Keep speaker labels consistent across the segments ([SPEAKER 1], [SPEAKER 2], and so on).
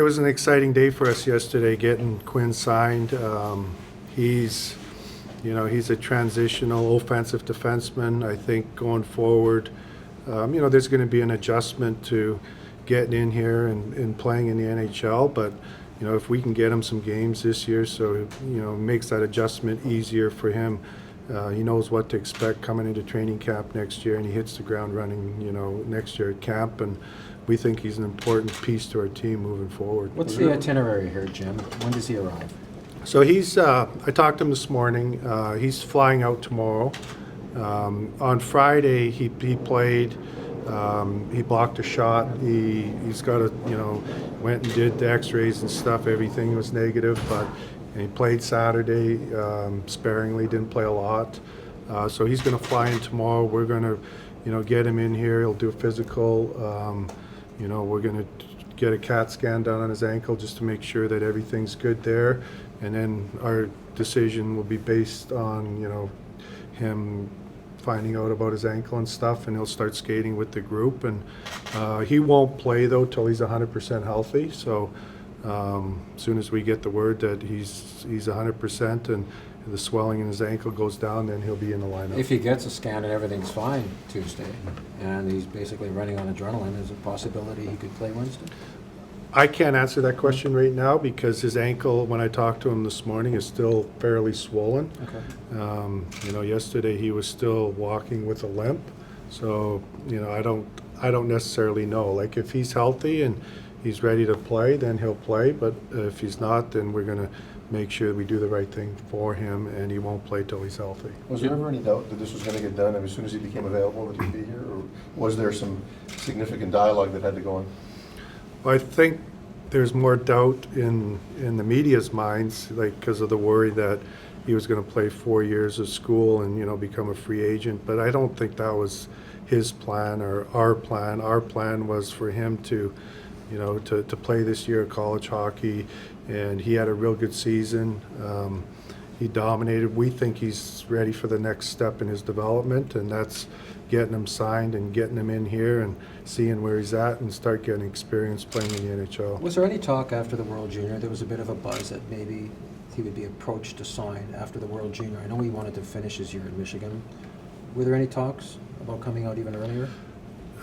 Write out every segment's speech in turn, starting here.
[SPEAKER 1] was an exciting day for us yesterday getting Quinn signed. He's a transitional offensive defenseman. I think going forward, there's going to be an adjustment to getting in here and playing in the NHL. But, if we can get him some games this year, so, it makes that adjustment easier for him. He knows what to expect coming into training camp next year, and he hits the ground running, next year at camp. And we think he's an important piece to our team moving forward.
[SPEAKER 2] What's the itinerary here, Jim? When does he arrive?
[SPEAKER 1] So I talked to him this morning. He's flying out tomorrow. On Friday, he played. He blocked a shot. He's got went and did the X-rays and stuff. Everything was negative, but he played Saturday sparingly. Didn't play a lot. So he's going to fly in tomorrow. We're going to, get him in here. He'll do a physical. We're going to get a CAT scan done on his ankle just to make sure that everything's good there. And then our decision will be based on, him finding out about his ankle and stuff, and he'll start skating with the group. And he won't play, though, till he's 100% healthy. So as soon as we get the word that he's 100% and the swelling in his ankle goes down, then he'll be in the lineup.
[SPEAKER 2] If he gets a scan and everything's fine Tuesday, and he's basically running on adrenaline, is it a possibility he could play Wednesday?
[SPEAKER 1] I can't answer that question right now because his ankle, when I talked to him this morning, is still fairly swollen.
[SPEAKER 2] Okay.
[SPEAKER 1] Yesterday he was still walking with a limp. So, I don't necessarily know. Like, if he's healthy and he's ready to play, then he'll play. But if he's not, then we're going to make sure we do the right thing for him, and he won't play till he's healthy.
[SPEAKER 3] Was there ever any doubt that this was going to get done as soon as he became available that he'd be here? Or was there some significant dialogue that had to go on?
[SPEAKER 1] Well, I think there's more doubt in the media's minds, like, because of the worry that he was going to play 4 years of school and, become a free agent. But I don't think that was his plan or our plan. Our plan was for him to play this year of college hockey, and he had a real good season. He dominated. We think he's ready for the next step in his development, and that's getting him signed and getting him in here and seeing where he's at and start getting experience playing in the NHL.
[SPEAKER 2] Was there any talk after the World Junior? There was a bit of a buzz that maybe he would be approached to sign after the World Junior. I know he wanted to finish his year in Michigan. Were there any talks about coming out even earlier?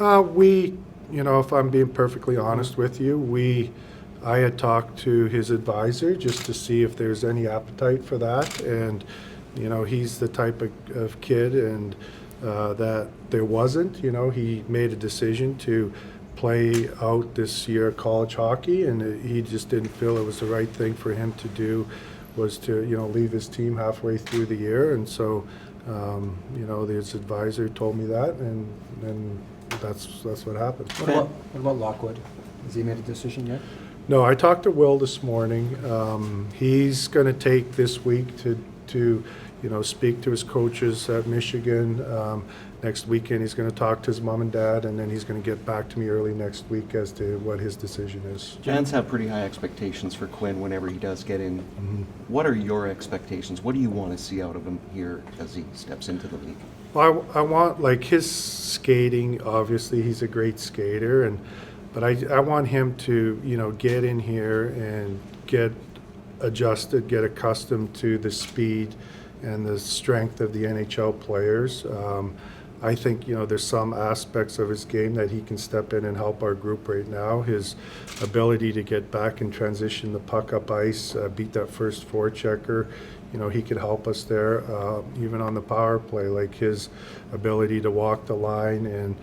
[SPEAKER 1] If I'm being perfectly honest with you, I had talked to his advisor just to see if there's any appetite for that. And, he's the type of kid and that there wasn't. He made a decision to play out this year of college hockey, and he just didn't feel it was the right thing for him to do, was to, leave his team halfway through the year. And so, his advisor told me that, and that's what happened.
[SPEAKER 2] What about Lockwood? Has he made a decision yet?
[SPEAKER 1] No, I talked to Will this morning. He's going to take this week to speak to his coaches at Michigan. Next weekend he's going to talk to his mom and dad, and then he's going to get back to me early next week as to what his decision is.
[SPEAKER 4] Fans have pretty high expectations for Quinn whenever he does get in.
[SPEAKER 1] Mm-hmm.
[SPEAKER 4] What are your expectations? What do you want to see out of him here as he steps into the league?
[SPEAKER 1] Well, I want, like, his skating. Obviously, he's a great skater, but I want him to get in here and get adjusted, get accustomed to the speed and the strength of the NHL players. I think, there's some aspects of his game that he can step in and help our group right now. His ability to get back and transition the puck up ice, beat that first forechecker, he could help us there. Even on the power play, like his ability to walk the line and,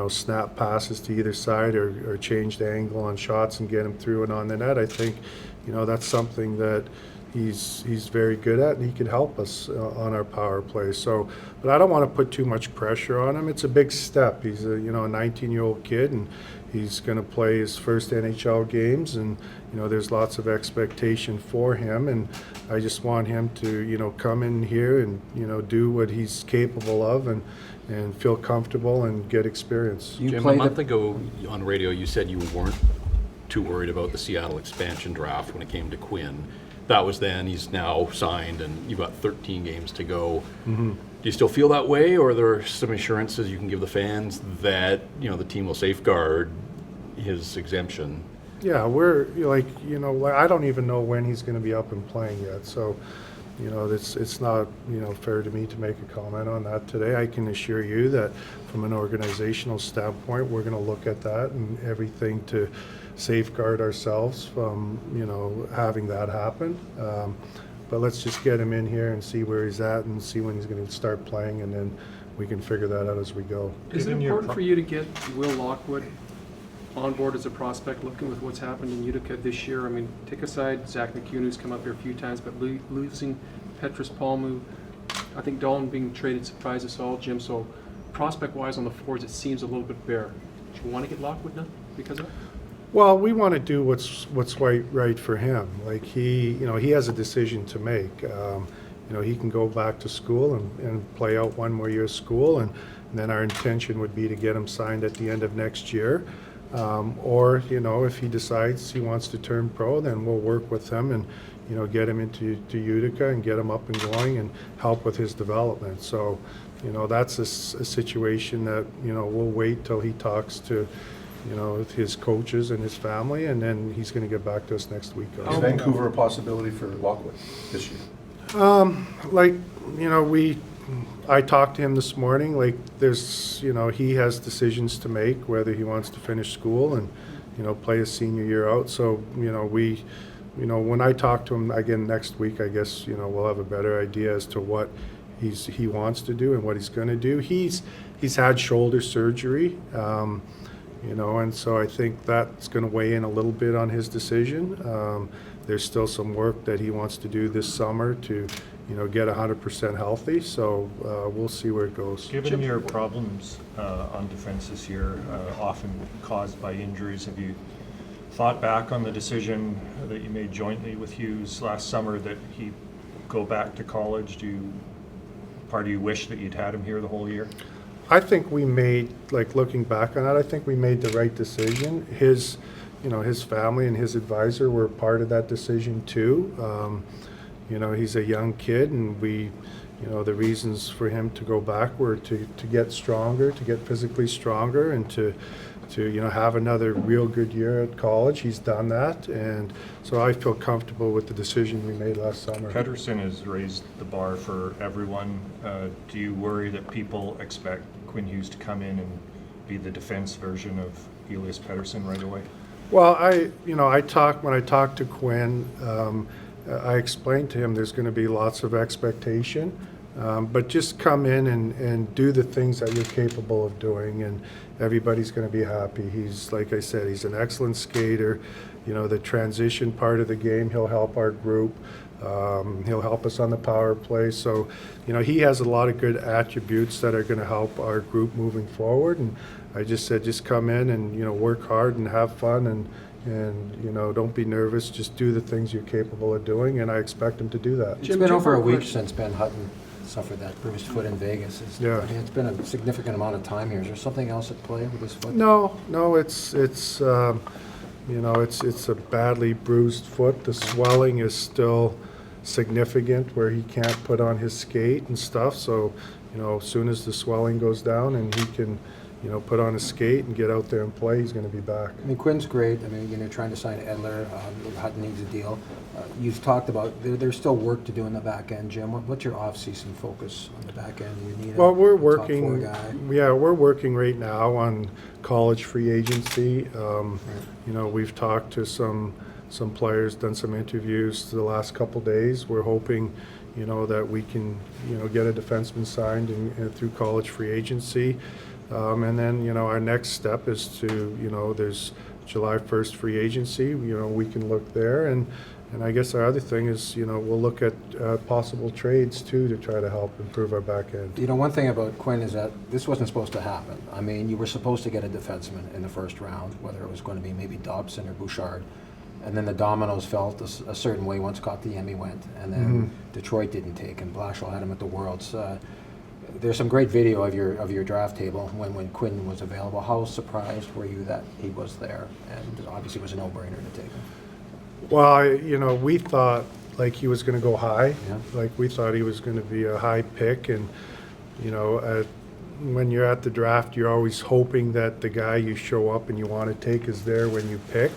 [SPEAKER 1] snap passes to either side or change the angle on shots and get him through and on the net. I think, that's something that he's very good at, and he can help us on our power play. So, but I don't want to put too much pressure on him. It's a big step. He's a 19-year-old kid, and he's going to play his first NHL games, and there's lots of expectation for him. And I just want him to come in here and do what he's capable of and feel comfortable and get experience.
[SPEAKER 5] Jim, a month ago on radio, you said you weren't too worried about the Seattle expansion draft when it came to Quinn. That was then. He's now signed, and you've got 13 games to go. Mm-hmm. Do you still feel that way, or are there some assurances you can give the fans that the team will safeguard his exemption
[SPEAKER 1] Yeah, we're, like, like, I don't even know when he's gonna be up and playing yet, so, it's not, fair to me to make a comment on that today. I can assure you that from an organizational standpoint, we're gonna look at that and everything to safeguard ourselves from, having that happen. But let's just get him in here and see where he's at and see when he's gonna start playing, and then we can figure that out as we go.
[SPEAKER 6] Is it important for you to get Will Lockwood on board as a prospect, looking with what's happened in Utica this year? I mean, take aside Zach McCune, who's come up here a few times, but losing Petrus Palmu, I think Dalton being traded surprised us all, Jim. So prospect-wise on the forwards, it seems a little bit bare. Do you want to get Lockwood now because of it?
[SPEAKER 1] Well, we want to do what's right for him. Like, he has a decision to make. He can go back to school and play out one more year of school, and then our intention would be to get him signed at the end of next year. Or, if he decides he wants to turn pro, then we'll work with him and, get him into Utica and get him up and going and help with his development. So, that's a situation that, we'll wait till he talks to, his coaches and his family, and then he's going to get back to us next week.
[SPEAKER 3] Is Vancouver a possibility for Lockwood this year?
[SPEAKER 1] Like, I talked to him this morning, like, there's, he has decisions to make, whether he wants to finish school and, play his senior year out. So, when I talk to him again next week, I guess, we'll have a better idea as to what he wants to do and what he's going to do. He's had shoulder surgery, and so I think that's going to weigh in a little bit on his decision. There's still some work that he wants to do this summer to, get 100% healthy. So we'll see where it goes.
[SPEAKER 7] Given your problems on defense this year, often caused by injuries, have you thought back on the decision that you made jointly with Hughes last summer that he go back to college? Part of you wish that you'd had him here the whole year?
[SPEAKER 1] I think we made, like, looking back on it, I think we made the right decision. His family and his advisor were part of that decision too. He's a young kid, and the reasons for him to go back were to get stronger, to get physically stronger, and to have another real good year at college. He's done that, and so I feel comfortable with the decision we made last summer.
[SPEAKER 7] Pettersson has raised the bar for everyone. Do you worry that people expect Quinn Hughes to come in and be the defense version of Elias Pettersson right away?
[SPEAKER 1] Well, when I talked to Quinn, I explained to him there's going to be lots of expectation, but just come in and do the things that you're capable of doing, and everybody's going to be happy. He's, like I said, he's an excellent skater. The transition part of the game, he'll help our group. He'll help us on the power play. So, he has a lot of good attributes that are going to help our group moving forward. And I just said, just come in and, work hard and have fun, and don't be nervous. Just do the things you're capable of doing, and I expect him to do that.
[SPEAKER 2] It's been over a week since Ben Hutton suffered that bruised foot in Vegas.
[SPEAKER 1] Yeah.
[SPEAKER 2] I mean, it's been a significant amount of time here. Is there something else at play with his foot?
[SPEAKER 1] No, it's a badly bruised foot. The swelling is still significant where he can't put on his skate and stuff. So, as soon as the swelling goes down and he can, put on his skate and get out there and play, he's going to be back.
[SPEAKER 2] I mean, Quinn's great. I mean, you're trying to sign Edler. Hutton needs a deal. You've talked about there's still work to do in the back end, Jim. What's your off-season focus on the back end? You need
[SPEAKER 1] Well, we're
[SPEAKER 2] a top
[SPEAKER 1] working.
[SPEAKER 2] four guy.
[SPEAKER 1] Yeah, we're working right now on college free agency. We've talked to some players, done some interviews the last couple days. We're hoping, that we can, get a defenseman signed and through college free agency. And then, our next step is to, there's July 1st free agency. We can look there. And I guess our other thing is, we'll look at possible trades too to try to help improve our back end.
[SPEAKER 2] One thing about Quinn is that this wasn't supposed to happen. I mean, you were supposed to get a defenseman in the first round, whether it was going to be maybe Dobson or Bouchard. And then the dominoes fell a certain way once Kotkaniemi went, and then Detroit didn't take him. Blashill had him at the Worlds. There's some great video of your draft table when Quinn was available. How surprised were you that he was there? And obviously it was a no-brainer to take him.
[SPEAKER 1] Well, we thought like he was going to go high.
[SPEAKER 2] Yeah.
[SPEAKER 1] Like we thought he was going to be a high pick, and when you're at the draft, you're always hoping that the guy you show up and you want to take is there when you pick.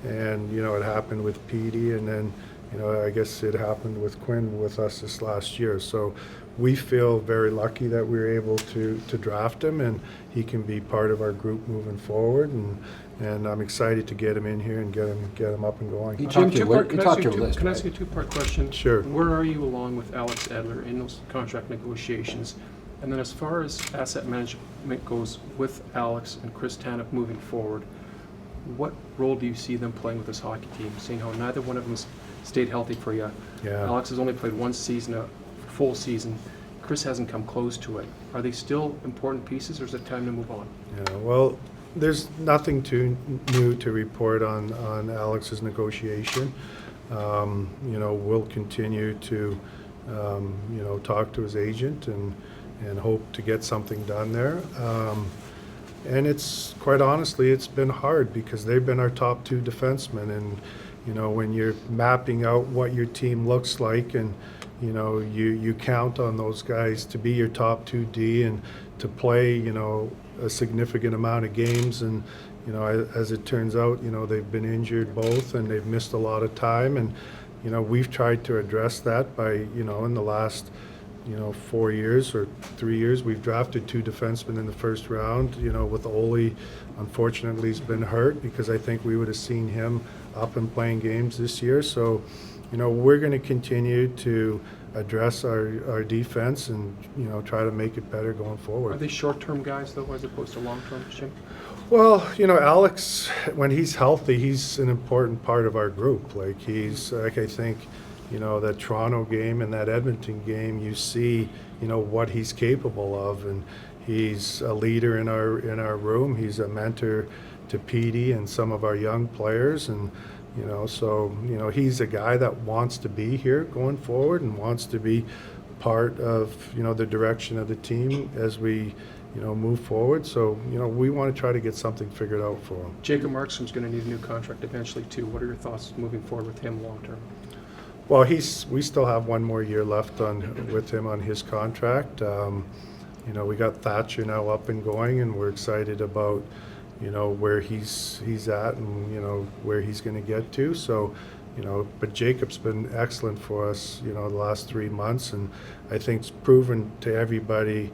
[SPEAKER 1] And, you know, it happened with Petey, and then, you know, I guess it happened with Quinn with us this last year. So we feel very lucky that we were able to draft him, and he can be part of our group moving forward. And I'm excited to get him in here and get him up and going.
[SPEAKER 2] He topped your list,
[SPEAKER 6] Can I ask you
[SPEAKER 2] right?
[SPEAKER 6] a two-part question?
[SPEAKER 1] Sure.
[SPEAKER 6] Where are you along with Alex Edler in those contract negotiations? And then as far as asset management goes with Alex and Chris Tanev moving forward, what role do you see them playing with this hockey team, seeing how neither one of them stayed healthy for you?
[SPEAKER 1] Yeah.
[SPEAKER 6] Alex has only played one season, a full season. Chris hasn't come close to it. Are they still important pieces, or is it time to move on?
[SPEAKER 1] Yeah, well, there's nothing too new to report on Alex's negotiation. You know, we'll continue to, you know, talk to his agent and hope to get something done there. And it's, quite honestly, it's been hard because they've been our top two defensemen. And, you know, when you're mapping out what your team looks like, and, you know, you count on those guys to be your top 2D and to play, you know, a significant amount of games. And, you know, as it turns out, you know, they've been injured both and they've missed a lot of time. And, you know, we've tried to address that by, you know, in the last, you know, 4 years or 3 years, we've drafted two defensemen in the first round. You know, with Ole, unfortunately, he's been hurt, because I think we would have seen him up and playing games this year. So, you know, we're going to continue to address our defense and, you know, try to make it better going
[SPEAKER 6] Are
[SPEAKER 1] forward.
[SPEAKER 6] they short-term guys, though, as opposed to long-term, Jim?
[SPEAKER 1] Well, you know, Alex, when he's healthy, he's an important part of our group. Like, he's, like, I think, you know, that Toronto game and that Edmonton game, you see, you know, what he's capable of. And he's a leader in our room. He's a mentor to Petey and some of our young players. And, you know, so, you know, he's a guy that wants to be here going forward and wants to be part of, you know, the direction of the team as we, you know, move forward. So, you know, we want to try to get something figured out for him.
[SPEAKER 6] Jacob Markstrom's going to need a new contract eventually, too. What are your thoughts moving forward with him long-term?
[SPEAKER 1] Well, we still have one more year left with him on his contract. You know, we got Thatcher now up and going, and we're excited about, you know, where he's at and, you know, where he's going to get to. So, you know, but Jacob's been excellent for us, you know, the last 3 months, and I think it's proven to everybody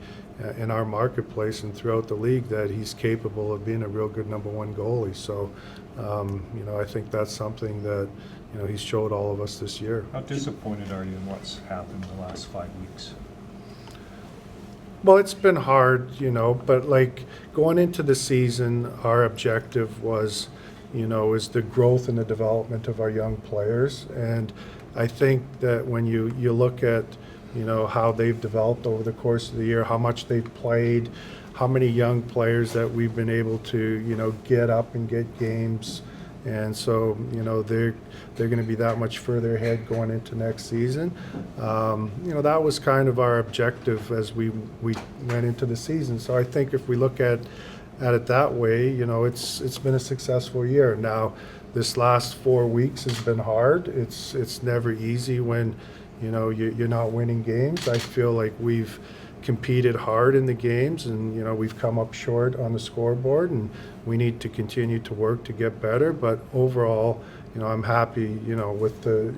[SPEAKER 1] in our marketplace and throughout the league that he's capable of being a real good number one goalie. So, you know, I think that's something that, you know, he's showed all of us this year.
[SPEAKER 7] How disappointed are you in what's happened the last 5 weeks?
[SPEAKER 1] Well, it's been hard, you know, but like going into the season, our objective was, you know, is the growth and the development of our young players. And I think that when you look at, you know, how they've developed over the course of the year, how much they've played, how many young players that we've been able to, you know, get up and get games. And so, you know, they're going to be that much further ahead going into next season. You know, that was kind of our objective as we went into the season. So I think if we look at it that way, you know, it's been a successful year. Now, this last 4 weeks has been hard. It's never easy when, you know, you're not winning games. I feel like we've competed hard in the games, and, you know, we've come up short on the scoreboard, and we need to continue to work to get better. But overall, you know, I'm happy, you know, with the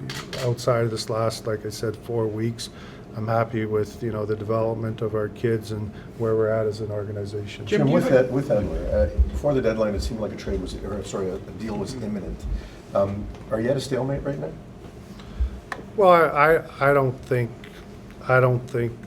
[SPEAKER 1] outside of this last, like I said, 4 weeks, I'm happy with, you know, the development of our kids and where we're at as an organization.
[SPEAKER 6] Jim,
[SPEAKER 3] Jim,
[SPEAKER 6] you
[SPEAKER 3] with
[SPEAKER 6] had-
[SPEAKER 3] that, before the deadline, it seemed like a deal was imminent. Are you at a stalemate right now?
[SPEAKER 1] Well, I don't think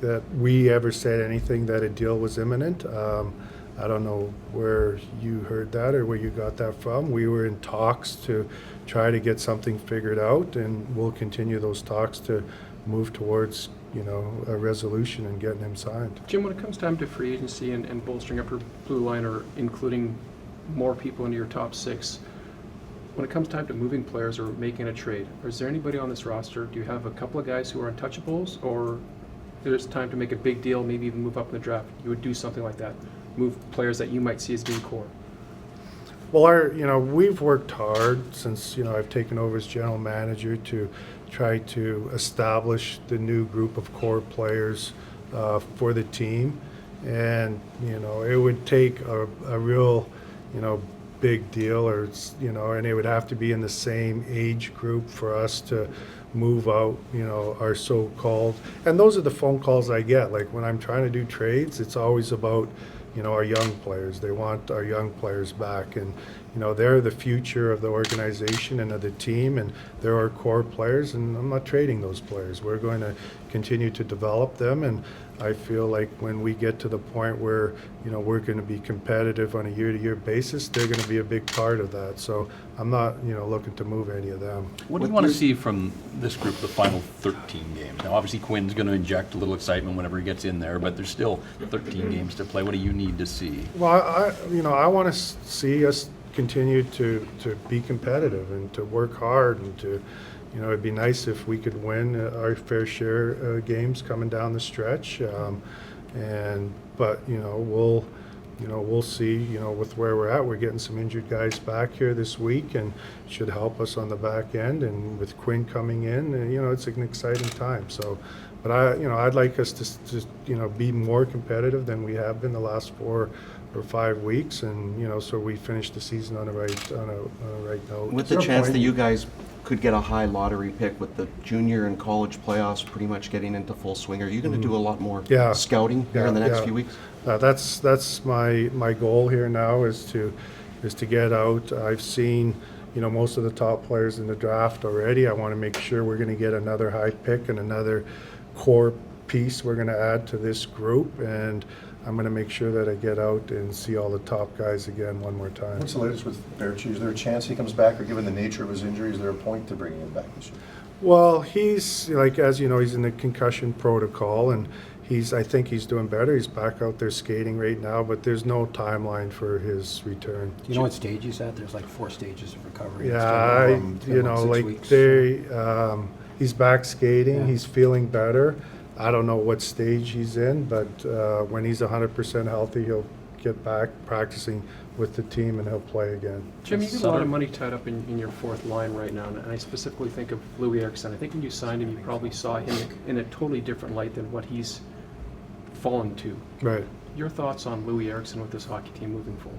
[SPEAKER 1] that we ever said anything that a deal was imminent. I don't know where you heard that or where you got that from. We were in talks to try to get something figured out, and we'll continue those talks to move towards, you know, a resolution and getting him signed.
[SPEAKER 6] Jim, when it comes time to free agency and bolstering up your blue line or including more people into your top six, when it comes time to moving players or making a trade, is there anybody on this roster? Do you have a couple of guys who are untouchables, or there's time to make a big deal, maybe even move up in the draft? You would do something like that, move players that you might see as being core.
[SPEAKER 1] Well, you know, we've worked hard since, you know, I've taken over as general manager to try to establish the new group of core players for the team. And, you know, it would take a real, you know, big deal, or it's, you know, and it would have to be in the same age group for us to move out, you know, our so-called, and those are the phone calls I get. Like when I'm trying to do trades, it's always about, you know, our young players. They want our young players back, and you know, they're the future of the organization and of the team, and they're our core players, and I'm not trading those players. We're going to continue to develop them, and I feel like when we get to the point where, you know, we're going to be competitive on a year-to-year basis, they're going to be a big part of that. So I'm not, you know, looking to move any of them.
[SPEAKER 5] What do you want to see from this group, the final 13 games? Now, obviously, Quinn's going to inject a little excitement whenever he gets in there, but there's still 13 games to play. What do you need to see?
[SPEAKER 1] Well, I want to see us continue to be competitive and to work hard, and to, you know, it'd be nice if we could win our fair share of games coming down the stretch. But you know, we'll see. You know, with where we're at, we're getting some injured guys back here this week, and should help us on the back end. And with Quinn coming in, you know, it's an exciting time. So, but I'd like us to you know, be more competitive than we have been the last 4 or 5 weeks, and you know, so we finish the season on a right note.
[SPEAKER 4] With the chance that you guys could get a high lottery pick with the junior and college playoffs pretty much getting into full swing, are you going to do a lot more scouting here in the next few weeks?
[SPEAKER 1] That's my goal here now, is to get out. I've seen, you know, most of the top players in the draft already. I want to make sure we're going to get another high pick and another core piece we're going to add to this group, and I'm going to make sure that I get out and see all the top guys again one more time.
[SPEAKER 3] What's the latest with Berchi? Is there a chance he comes back, or given the nature of his injury, is there a point to bringing him back this year?
[SPEAKER 1] Well, he's, like, as you know, he's in the concussion protocol, and I think he's doing better. He's back out there skating right now, but there's no timeline for his return.
[SPEAKER 2] Do you know what stage he's at? There's like 4 stages of recovery.
[SPEAKER 1] Yeah, you know,
[SPEAKER 2] 6
[SPEAKER 1] like
[SPEAKER 2] weeks.
[SPEAKER 1] he's back skating.
[SPEAKER 2] Yeah.
[SPEAKER 1] He's feeling better. I don't know what stage he's in, but when he's 100% healthy, he'll get back practicing with the team and he'll play again.
[SPEAKER 6] Jim, you get a lot of money tied up in your fourth line right now, and I specifically think of Louis Eriksson. I think when you signed him, you probably saw him in a totally different light than what he's fallen to.
[SPEAKER 1] Right.
[SPEAKER 6] Your thoughts on Louis Eriksson with this hockey team moving forward?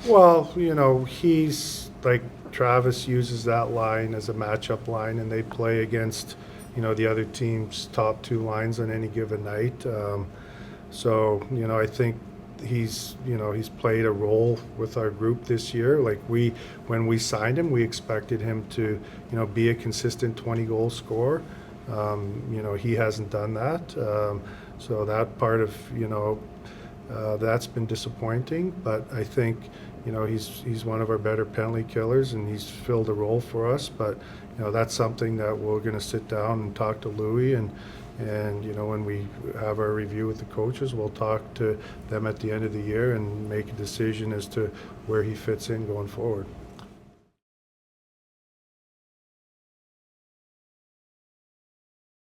[SPEAKER 1] Well, you know, he's like, Travis uses that line as a matchup line, and they play against, you know, the other team's top 2 lines on any given night. So, you know, I think he's played a role with our group this year. Like, when we signed him, we expected him to, you know, be a consistent 20-goal scorer. You know, he hasn't done that. So that part of, you know, that's been disappointing. But I think, you know, he's one of our better penalty killers, and he's filled a role for us. But, you know, that's something that we're going to sit down and talk to Louis, and you know, when we have our review with the coaches, we'll talk to them at the end of the year and make a decision as to where he fits in going forward.